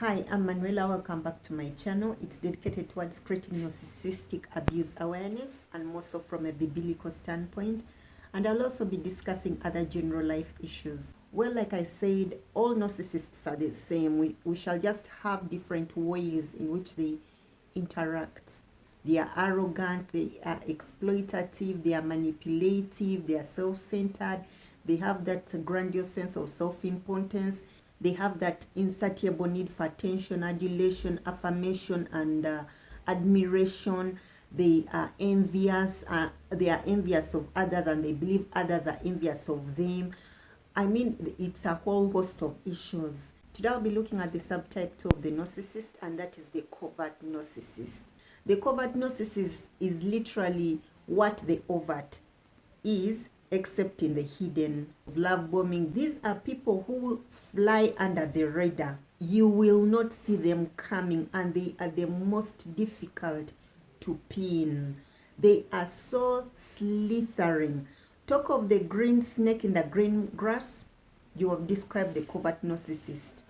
Hi, I'm Manuela. Welcome back to my channel. It's dedicated towards creating narcissistic abuse awareness, and more so from a biblical standpoint. And I'll also be discussing other general life issues. Well, like I said, all narcissists are the same. We shall just have different ways in which they interact. They are arrogant, they are exploitative, they are manipulative, they are self-centered, they have that grandiose sense of self-importance. They have that insatiable need for attention, adulation, affirmation, and admiration. They are envious. They are envious of others, and they believe others are envious of them. I mean, it's a whole host of issues. Today I'll be looking at the subtype 2 of the narcissist, and that is the covert narcissist. The covert narcissist is literally what the overt is, except in the hidden. Love bombing. These are people who fly under the radar. You will not see them coming, and they are the most difficult to pin. They are so slithering. Talk of the green snake in the green grass. You have described the covert narcissist.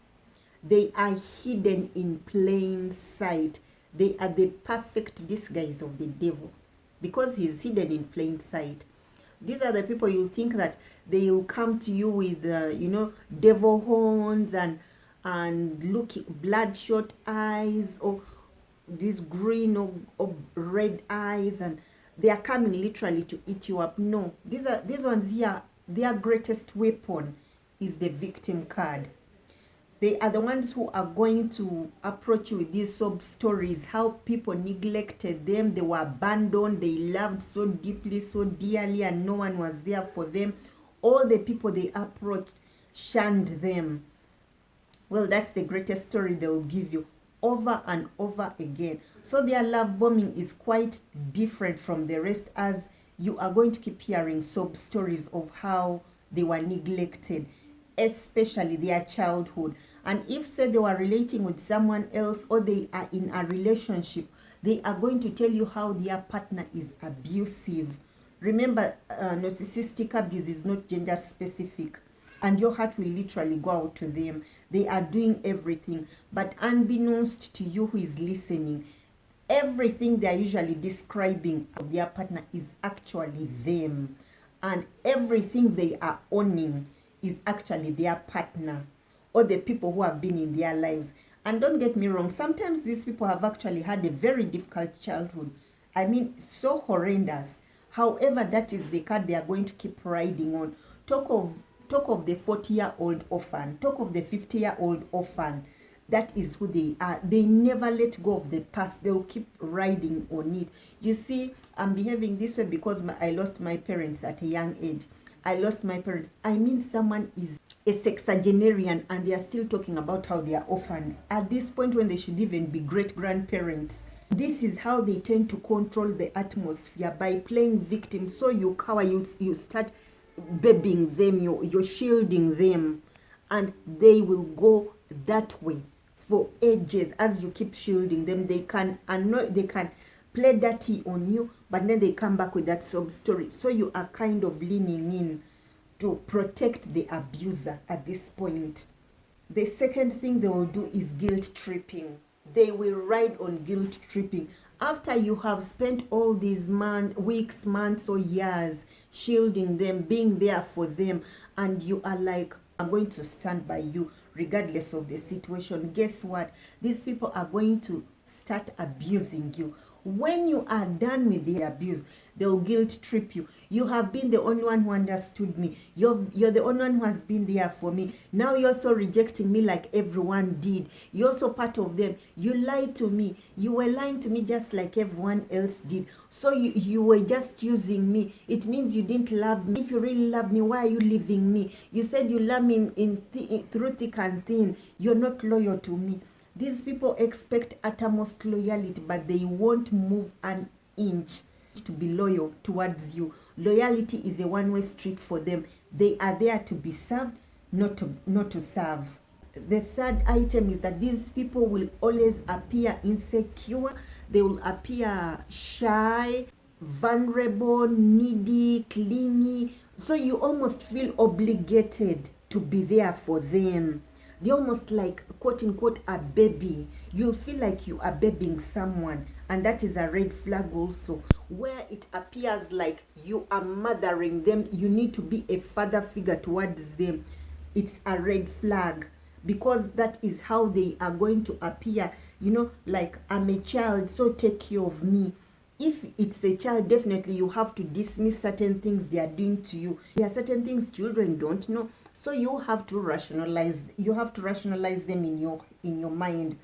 They are hidden in plain sight. They are the perfect disguise of the devil, because he is hidden in plain sight. These are the people you'll think that they will come to you with, devil horns and looking bloodshot eyes, or these green or red eyes, and they are coming literally to eat you up. No, these ones here, their greatest weapon is the victim card. They are the ones who are going to approach you with these sob stories, how people neglected them, they were abandoned, they loved so deeply, so dearly, and no one was there for them. All the people they approached shunned them. Well, that's the greatest story they will give you over and over again. So their love bombing is quite different from the rest, as you are going to keep hearing sob stories of how they were neglected, especially their childhood. And if, say, they were relating with someone else, or they are in a relationship, they are going to tell you how their partner is abusive. Remember, narcissistic abuse is not gender specific, and your heart will literally go out to them. They are doing everything, but unbeknownst to you who is listening, everything they are usually describing of their partner is actually them, and everything they are owning is actually their partner or the people who have been in their lives. And don't get me wrong, sometimes these people have actually had a very difficult childhood. I mean, so horrendous. However, that is the card they are going to keep riding on. Talk of the 40-year-old orphan. Talk of the 50-year-old orphan. That is who they are. They never let go of the past. They'll keep riding on it. You see, I'm behaving this way because I lost my parents at a young age. I lost my parents. I mean, someone is a sexagenarian and they are still talking about how they are orphans at this point when they should even be great-grandparents. This is how they tend to control the atmosphere, by playing victim. So you cower, you start babying them, you're shielding them, and they will go that way for ages. As you keep shielding them, they can play dirty on you, but then they come back with that sub story. So you are kind of leaning in to protect the abuser at this point. The second thing they will do is guilt tripping. They will ride on guilt tripping. After you have spent all these weeks, months, or years shielding them, being there for them, and you are like, I'm going to stand by you regardless of the situation. Guess what? These people are going to start abusing you. When you are done with the abuse, they'll guilt trip you. You have been the only one who understood me. You're the only one who has been there for me. Now you're also rejecting me like everyone did. You're also part of them. You lied to me. You were lying to me just like everyone else did. So you were just using me. It means you didn't love me. If you really love me, why are you leaving me? You said you love me through thick and thin. You're not loyal to me. These people expect uttermost loyalty, but they won't move an inch to be loyal towards you. Loyalty is a one-way street for them. They are there to be served, not to serve. The third item is that these people will always appear insecure. They will appear shy, vulnerable, needy, clingy. So you almost feel obligated to be there for them. They're almost like, quote unquote, a baby. You'll feel like you are babying someone, and that is a red flag also. Where it appears like you are mothering them, you need to be a father figure towards them. It's a red flag, because that is how they are going to appear. You know, like, I'm a child, so take care of me. If it's a child, definitely you have to dismiss certain things they are doing to you. There are certain things children don't know, so you have to rationalize. You have to rationalize them in your mind,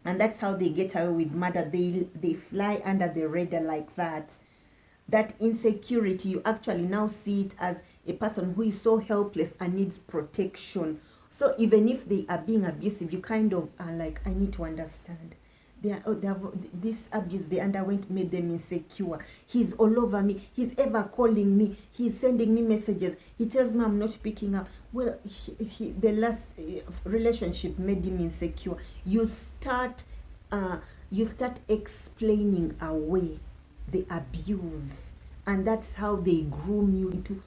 and that's how they get away with murder. They fly under the radar like that. That insecurity, you actually now see it as a person who is so helpless and needs protection. So even if they are being abusive, you kind of are like, I need to understand. This abuse they underwent made them insecure. He's all over me. He's ever calling me. He's sending me messages. He tells me I'm not picking up. Well, the last relationship made him insecure. You start explaining away the abuse, and that's how they groom you into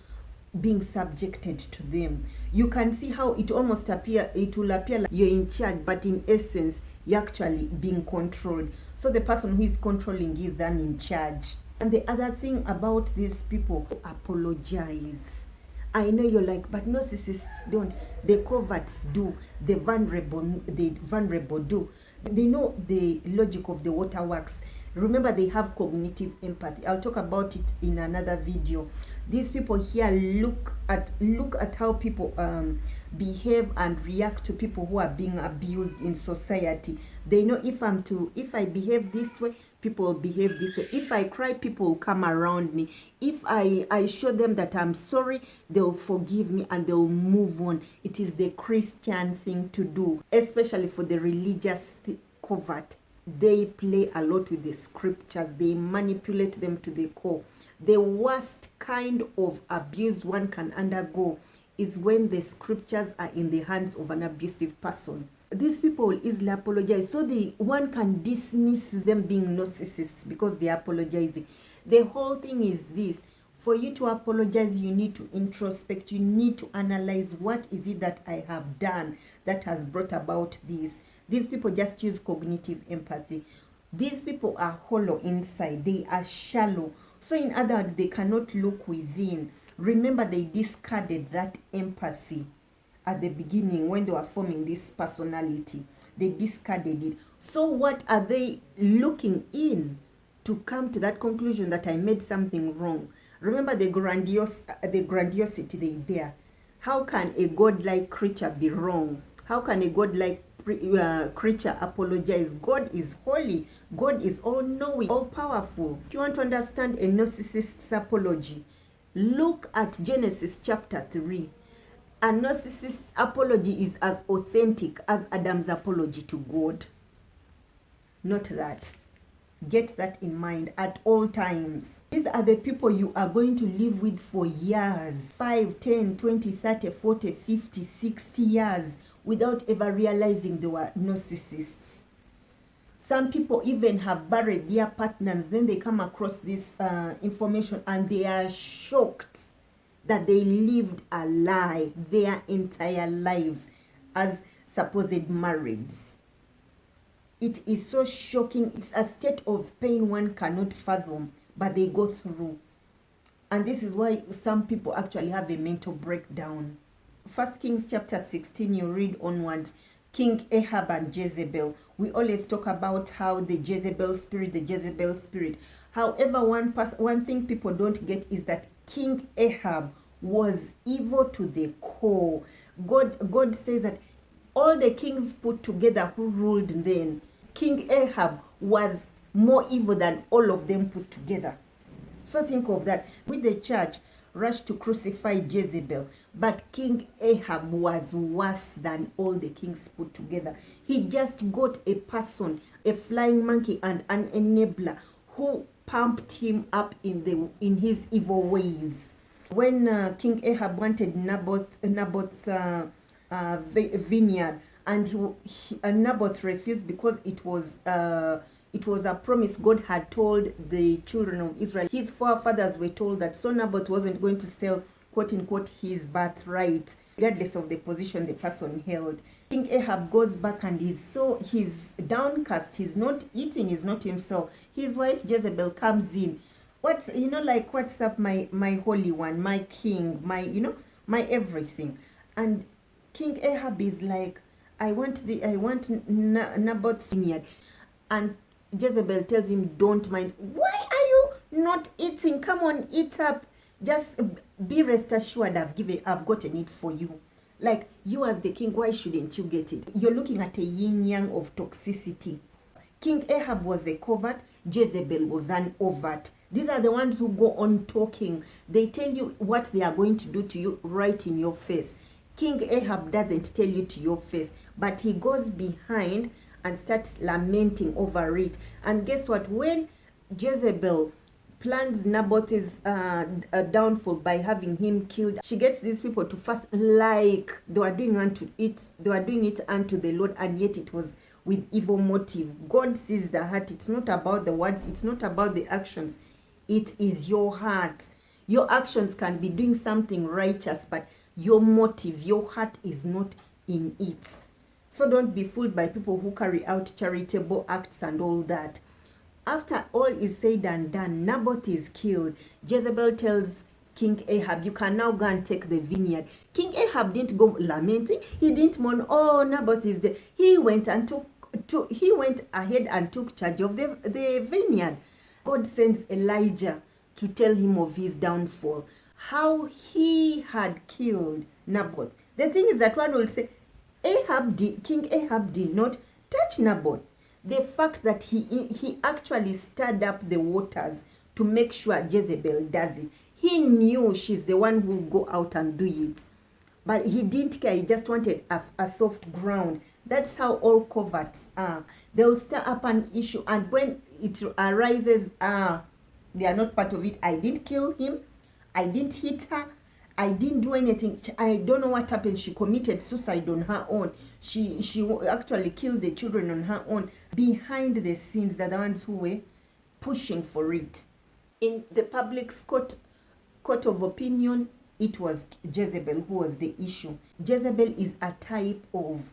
being subjected to them. You can see how it will appear like you're in charge, but in essence you're actually being controlled. So the person who is controlling is then in charge. And the other thing about these people, apologize. I know you're like, but narcissists don't. The coverts do. The vulnerable do. They know the logic of the waterworks. Remember, they have cognitive empathy. I'll talk about it in another video. These people here look at how people behave and react to people who are being abused in society. They know if I behave this way, people will behave this way. If I cry, people will come around me. If I show them that I'm sorry, they'll forgive me and they'll move on. It is the Christian thing to do, especially for the religious covert. They play a lot with the scriptures. They manipulate them to the core. The worst kind of abuse one can undergo is when the scriptures are in the hands of an abusive person. These people will easily apologize, so one can dismiss them being narcissists because they are apologizing. The whole thing is this: for you to apologize, you need to introspect. You need to analyze, what is it that I have done that has brought about this. These people just use cognitive empathy. These people are hollow inside. They are shallow. So in other words, they cannot look within. Remember, they discarded that empathy at the beginning when they were forming this personality. They discarded it. So what are they looking in to come to that conclusion that I made something wrong? Remember the grandiosity they bear. How can a godlike creature be wrong? How can a godlike creature apologize? God is holy. God is all-knowing, all-powerful. If you want to understand a narcissist's apology, look at Genesis chapter 3. A narcissist's apology is as authentic as Adam's apology to God. Not that. Get that in mind at all times. These are the people you are going to live with for years. 5, 10, 20, 30, 40, 50, 60 years without ever realizing they were narcissists. Some people even have buried their partners. Then they come across this information and they are shocked that they lived a lie their entire lives as supposed marrieds. It is so shocking. It's a state of pain one cannot fathom, but they go through. And this is why some people actually have a mental breakdown. 1 Kings chapter 16, you read onwards. King Ahab and Jezebel. We always talk about how the Jezebel spirit. However, one thing people don't get is that King Ahab was evil to the core. God says that all the kings put together who ruled then, King Ahab was more evil than all of them put together. So think of that. With the church rushed to crucify Jezebel, but King Ahab was worse than all the kings put together. He just got a person, a flying monkey and an enabler who pumped him up in his evil ways. When King Ahab wanted Naboth's vineyard, and Naboth refused because it was a promise God had told the children of Israel. His forefathers were told that, so Naboth wasn't going to sell, quote unquote, his birthright regardless of the position the person held. King Ahab goes back and he's downcast. He's not eating. He's not himself. His wife Jezebel comes in. What's what's up, my holy one, my king, my everything. And King Ahab is like, I want Naboth's vineyard. And Jezebel tells him, don't mind. Why are you not eating? Come on, eat up. Just be rest assured I've gotten it for you. Like, you as the king, why shouldn't you get it? You're looking at a yin-yang of toxicity. King Ahab was a covert, Jezebel was an overt. These are the ones who go on talking. They tell you what they are going to do to you right in your face. King Ahab doesn't tell you to your face, but he goes behind and starts lamenting over it. And guess what? When Jezebel plans Naboth's downfall by having him killed, she gets these people to fast like they were doing it unto the Lord, and yet it was with evil motive. God sees the heart. It's not about the words. It's not about the actions. It is your heart. Your actions can be doing something righteous, but your motive, your heart is not in it. So don't be fooled by people who carry out charitable acts and all that. After all is said and done, Naboth is killed. Jezebel tells King Ahab, you can now go and take the vineyard. King Ahab didn't go lamenting. He didn't mourn, oh, Naboth is dead. He went ahead and took charge of the vineyard. God sends Elijah to tell him of his downfall, how he had killed Naboth. The thing is that one will say, King Ahab did not touch Naboth. The fact that he actually stirred up the waters to make sure Jezebel does it. He knew she's the one who will go out and do it. But he didn't care. He just wanted a soft ground. That's how all coverts are. They'll stir up an issue, and when it arises, they are not part of it. I didn't kill him. I didn't hit her. I didn't do anything. I don't know what happened. She committed suicide on her own. She actually killed the children on her own. Behind the scenes, they're the ones who were pushing for it. In the public's court of opinion, it was Jezebel who was the issue. Jezebel is a type of.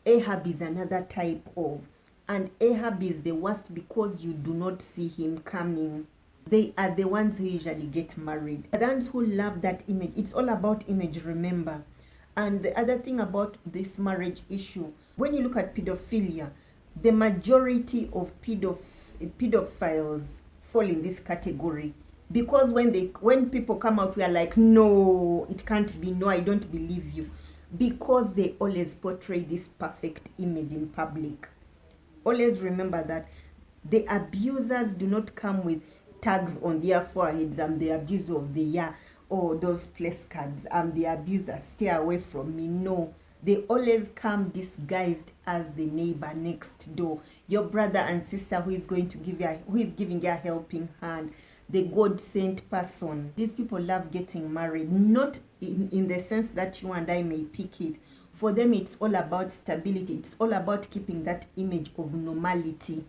Ahab is another type of. And Ahab is the worst because you do not see him coming. They are the ones who usually get married. The ones who love that image. It's all about image, remember. And the other thing about this marriage issue, when you look at pedophilia, the majority of pedophiles fall in this category. Because when people come out, we are like, no, it can't be, no, I don't believe you. Because they always portray this perfect image in public. Always remember that the abusers do not come with tags on their foreheads. I'm the abuser of the year, or those place cards. I'm the abuser, stay away from me. No, they always come disguised as the neighbor next door, your brother and sister who is giving you a helping hand, the God-sent person. These people love getting married, not in the sense that you and I may pick it. For them, it's all about stability. It's all about keeping that image of normality.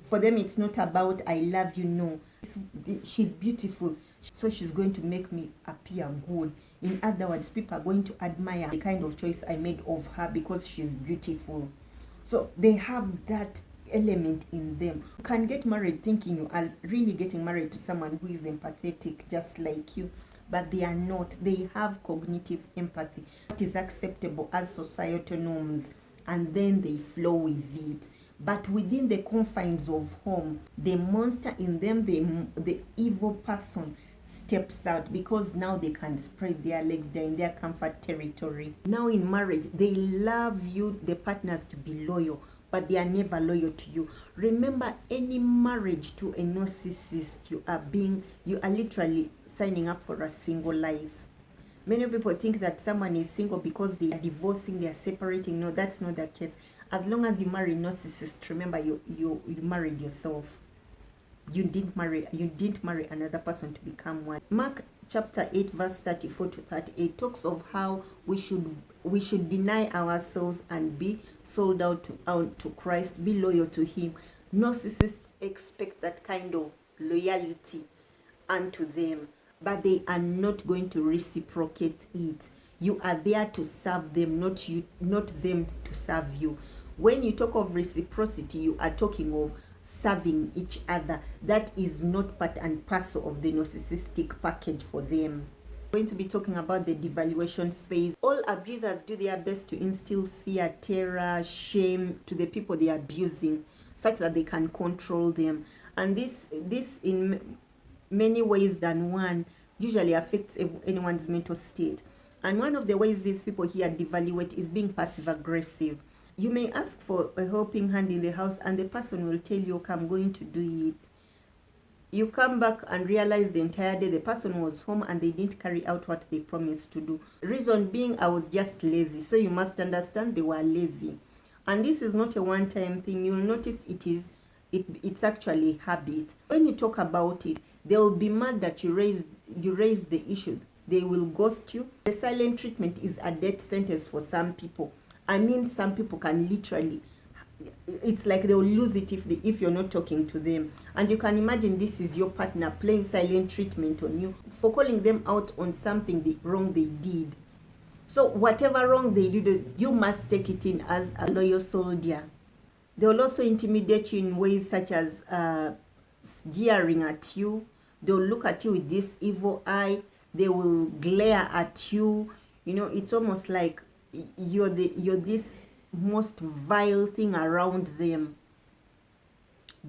For them, it's not about I love you, no. She's beautiful, so she's going to make me appear good. In other words, people are going to admire the kind of choice I made of her because she's beautiful. So they have that element in them. You can get married thinking you are really getting married to someone who is empathetic just like you, but they are not. They have cognitive empathy. What is acceptable as societal norms, and then they flow with it. But within the confines of home, the monster in them, the evil person, steps out because now they can spread their legs. They're in their comfort territory. Now in marriage, they love you, the partners, to be loyal, but they are never loyal to you. Remember, any marriage to a narcissist, you are literally signing up for a single life. Many people think that someone is single because they are divorcing, they are separating. No, that's not the case. As long as you marry narcissist, remember you married yourself. You didn't marry another person to become one. Mark chapter 8 verse 34 to 38 talks of how we should deny ourselves and be sold out to Christ, be loyal to him. Narcissists expect that kind of loyalty unto them, but they are not going to reciprocate it. You are there to serve them, not them to serve you. When you talk of reciprocity, you are talking of serving each other. That is not part and parcel of the narcissistic package for them. We're going to be talking about the devaluation phase. All abusers do their best to instill fear, terror, shame to the people they are abusing, such that they can control them. And this in many ways than one usually affects anyone's mental state. And one of the ways these people here devaluate is being passive aggressive. You may ask for a helping hand in the house and the person will tell you, okay, I'm going to do it. You come back and realize the entire day the person was home and they didn't carry out what they promised to do. Reason being, I was just lazy. So you must understand they were lazy. And this is not a one-time thing. You'll notice it's actually habit. When you talk about it, they will be mad that you raised the issue. They will ghost you. The silent treatment is a death sentence for some people. I mean, some people can literally, it's like they will lose it if you're not talking to them. And you can imagine this is your partner playing silent treatment on you for calling them out on something wrong they did. So whatever wrong they did, you must take it in as a loyal soldier. They will also intimidate you in ways such as jeering at you. They'll look at you with this evil eye. They will glare at you. You know, it's almost like you're this most vile thing around them,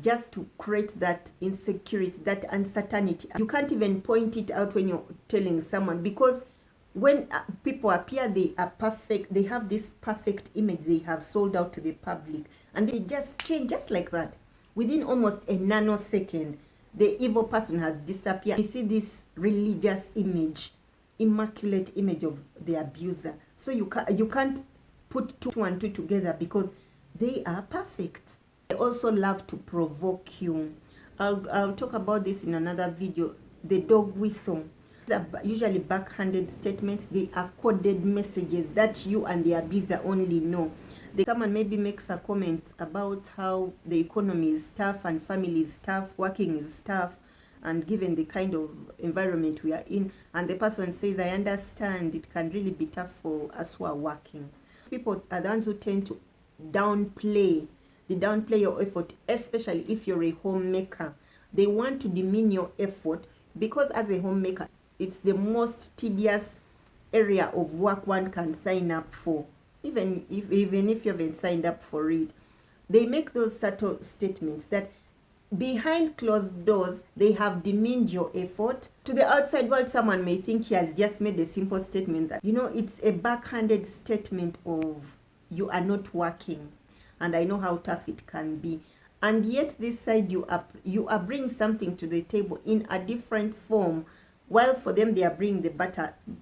just to create that insecurity, that uncertainty. You can't even point it out when you're telling someone, because when people appear, they are perfect. They have this perfect image they have sold out to the public, and they just change just like that. Within almost a nanosecond, the evil person has disappeared. You see this religious image, immaculate image of the abuser. So you can't put two and two together because they are perfect. They also love to provoke you. I'll talk about this in another video. The dog whistle. These are usually backhanded statements. They are coded messages that you and the abuser only know. Someone maybe makes a comment about how the economy is tough and family is tough, working is tough, and given the kind of environment we are in, and the person says, I understand, it can really be tough for us who are working. People are the ones who tend to downplay your effort, especially if you're a homemaker. They want to demean your effort because as a homemaker, it's the most tedious area of work one can sign up for. Even if you haven't signed up for it, they make those subtle statements that behind closed doors, they have demeaned your effort. To the outside world, someone may think he has just made a simple statement that, you know, it's a backhanded statement of you are not working. And I know how tough it can be. And yet this side, you are bringing something to the table in a different form. While for them, they are bringing the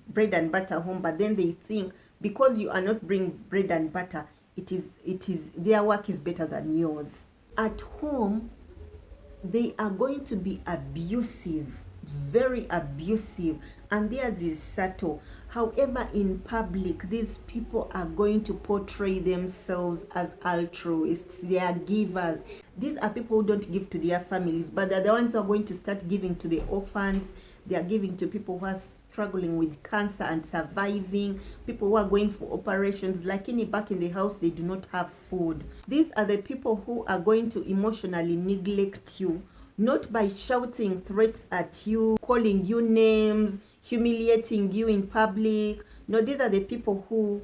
bread and butter home. But then they think because you are not bringing bread and butter, it is their work is better than yours. At home, they are going to be abusive, very abusive, and theirs is subtle. However, in public, these people are going to portray themselves as altruists. They are givers. These are people who don't give to their families, but they're the ones who are going to start giving to the orphans. They are giving to people who are struggling with cancer and surviving, people who are going for operations. Like back in the house, they do not have food. These are the people who are going to emotionally neglect you, not by shouting threats at you, calling you names, humiliating you in public. No, these are the people who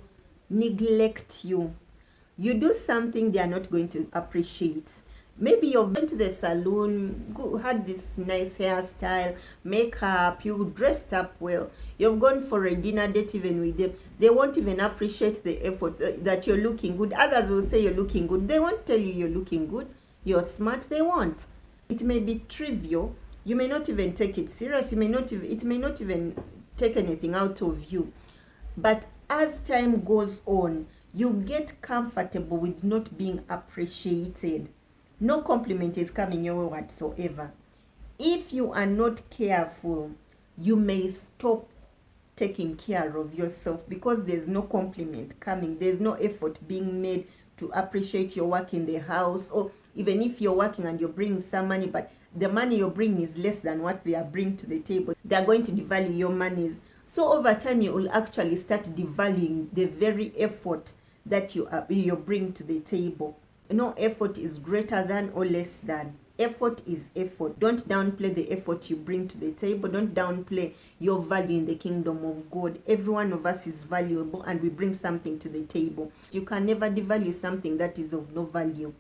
neglect you. You do something they are not going to appreciate. Maybe you've been to the salon, had this nice hairstyle, makeup, you dressed up well. You've gone for a dinner date even with them. They won't even appreciate the effort that you're looking good. Others will say you're looking good. They won't tell you you're looking good. You're smart. They won't. It may be trivial. You may not even take it serious. It may not even take anything out of you. But as time goes on, you get comfortable with not being appreciated. No compliment is coming your way whatsoever. If you are not careful, you may stop taking care of yourself because there's no compliment coming. There's no effort being made to appreciate your work in the house. Or even if you're working and you're bringing some money, but the money you're bringing is less than what they are bringing to the table, they're going to devalue your monies. So over time, you will actually start devaluing the very effort that you bring to the table. No effort is greater than or less than. Effort is effort. Don't downplay the effort you bring to the table. Don't downplay your value in the kingdom of God. Every one of us is valuable and we bring something to the table. You can never devalue something that is of no value.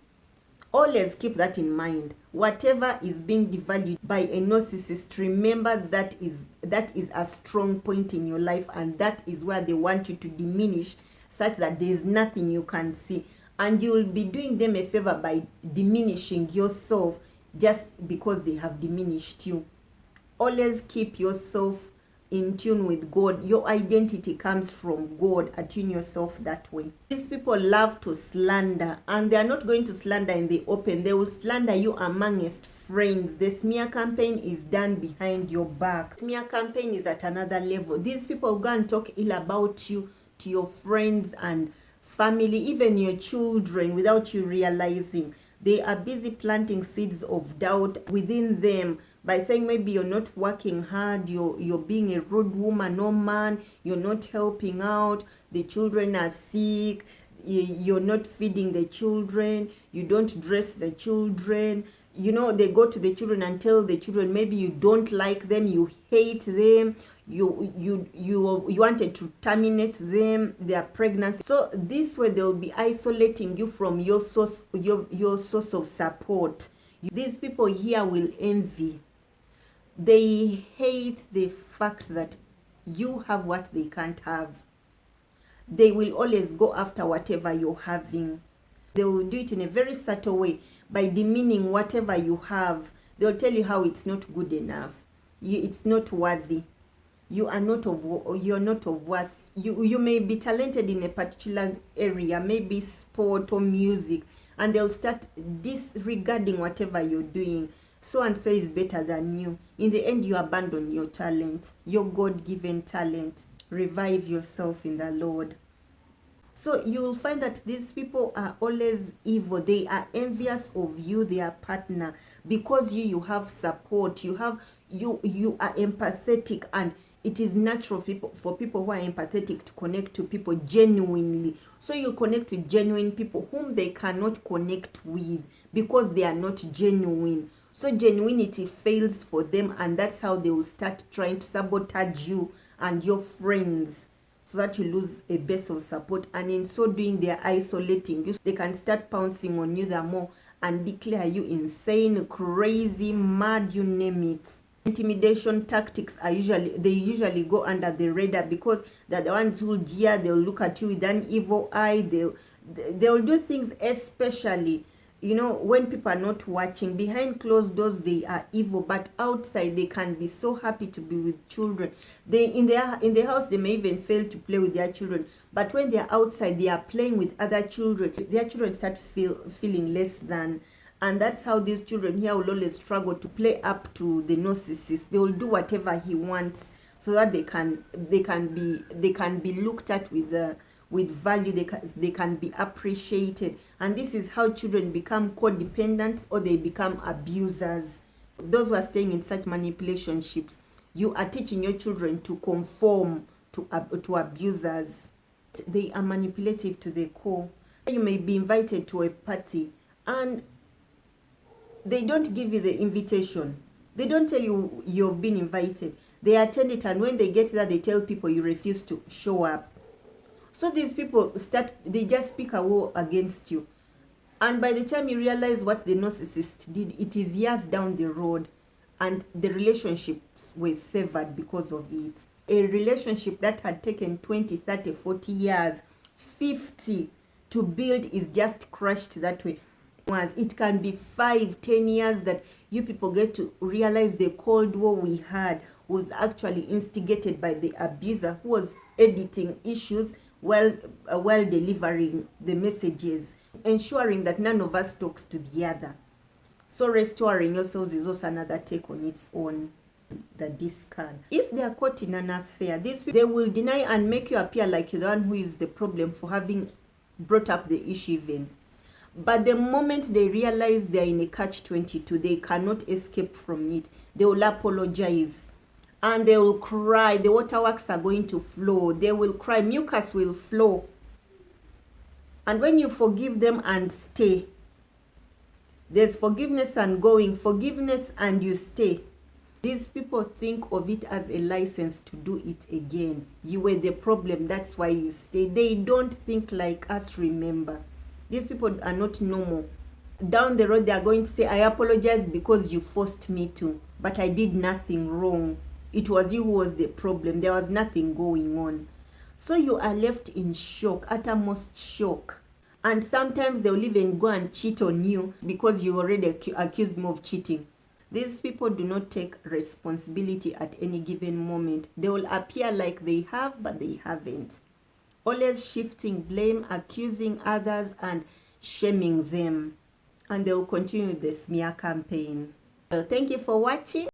Always keep that in mind. Whatever is being devalued by a narcissist, remember that is a strong point in your life, and that is where they want you to diminish, such that there is nothing you can see. And you will be doing them a favor by diminishing yourself just because they have diminished you. Always keep yourself in tune with God. Your identity comes from God. Attune yourself that way. These people love to slander, and they are not going to slander in the open. They will slander you amongst friends. The smear campaign is done behind your back. Smear campaign is at another level. These people go and talk ill about you to your friends and family, even your children, without you realizing. They are busy planting seeds of doubt within them by saying maybe you're not working hard, you're being a rude woman or man, you're not helping out, the children are sick, you're not feeding the children, you don't dress the children. You know, they go to the children and tell the children maybe you don't like them, you hate them, you wanted to terminate them, their pregnancy. So this way they'll be isolating you from your source, your source of support. These people here will envy. They hate the fact that you have what they can't have. They will always go after whatever you're having. They will do it in a very subtle way by demeaning whatever you have. They'll tell you how it's not good enough. It's not worthy. You're not of worth. You may be talented in a particular area, maybe sport or music, and they'll start disregarding whatever you're doing. So and so is better than you. In the end, you abandon your talent, your God-given talent. Revive yourself in the Lord. So you will find that these people are always evil. They are envious of you, their partner, because you have support. You are empathetic, and it is natural for people who are empathetic to connect to people genuinely. So you connect with genuine people whom they cannot connect with because they are not genuine. So genuinity fails for them, and that's how they will start trying to sabotage you and your friends, so that you lose a base of support. And in so doing, they are isolating you. They can start pouncing on you the more and declare you insane, crazy, mad, you name it. Intimidation tactics are usually go under the radar because they're the ones who jeer. They'll look at you with an evil eye. They'll do things, especially, you know, when people are not watching. Behind closed doors, they are evil, but outside they can be so happy to be with children. They in the house, they may even fail to play with their children, but when they are outside, they are playing with other children. Their children start feeling less than. And that's how these children here will always struggle to play up to the narcissist. They will do whatever he wants so that they can be looked at with value. They can be appreciated. And this is how children become codependent, or they become abusers. Those who are staying in such manipulationships, you are teaching your children to conform to abusers. They are manipulative to the core. You may be invited to a party and they don't give you the invitation. They don't tell you you've been invited. They attend it, and when they get there, they tell people you refuse to show up. So these people they just speak a war against you. And by the time you realize what the narcissist did, it is years down the road, and the relationships were severed because of it. A relationship that had taken 20, 30, 40 years, 50 to build is just crushed that way. It can be 5, 10 years that you people get to realize the Cold War we had was actually instigated by the abuser who was editing issues while delivering the messages, ensuring that none of us talks to the other. So restoring yourselves is also another take on its own, the discard. If they are caught in an affair, they will deny and make you appear like you're the one who is the problem for having brought up the issue even. But the moment they realize they're in a catch-22, they cannot escape from it. They will apologize. and they will cry. The waterworks are going to flow. They will cry. Mucus will flow. And when you forgive them and stay, there's forgiveness and going, forgiveness and you stay. These people think of it as a license to do it again. You were the problem, that's why you stay. They don't think like us, remember. These people are not normal. Down the road, they are going to say, I apologize because you forced me to, but I did nothing wrong. It was you who was the problem. There was nothing going on. So you are left in shock, uttermost shock. And sometimes they'll even go and cheat on you because you already accused them of cheating. These people do not take responsibility at any given moment. They will appear like they have, but they haven't. Always shifting blame, accusing others, and shaming them. And they will continue the smear campaign. So thank you for watching.